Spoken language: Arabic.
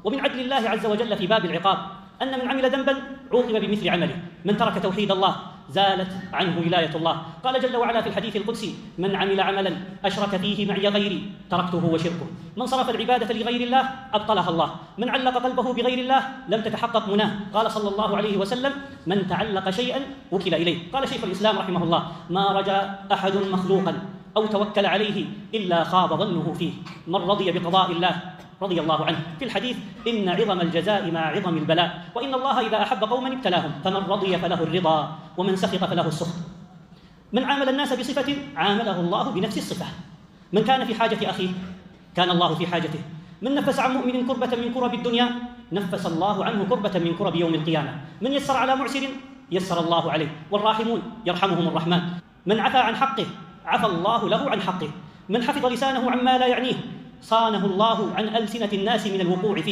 ومن عدل الله عز وجل في باب العقاب أن من عمل ذنبا عوقب بمثل عمله. من ترك توحيد الله زالت عنه ولاية الله. قال جل وعلا في الحديث القدسي: من عمل عملا أشرك فيه معي غيري تركته وشركه. من صرف العبادة لغير الله أبطلها الله. من علق قلبه بغير الله لم تتحقق مناه. قال صلى الله عليه وسلم: من تعلق شيئا وكل إليه. قال شيخ الإسلام رحمه الله: ما رجا أحد مخلوقا أو توكل عليه إلا خاب ظنه فيه. من رضي بقضاء الله رضي الله عنه. في الحديث: إن عظم الجزاء مع عظم البلاء، وإن الله إذا أحب قوما ابتلاهم، فمن رضي فله الرضا ومن سخط فله السخط. من عامل الناس بصفة عامله الله بنفس الصفة. من كان في حاجة أخيه كان الله في حاجته. من نفس عن مؤمن كربة من كرب الدنيا نفس الله عنه كربة من كرب يوم القيامة. من يسر على معسر يسر الله عليه، والراحمون يرحمهم الرحمن. من عفى عن حقه عفى الله له عن حقه. من حفظ لسانه عما لا يعنيه صانه الله عن ألسنة الناس من الوقوع فيه.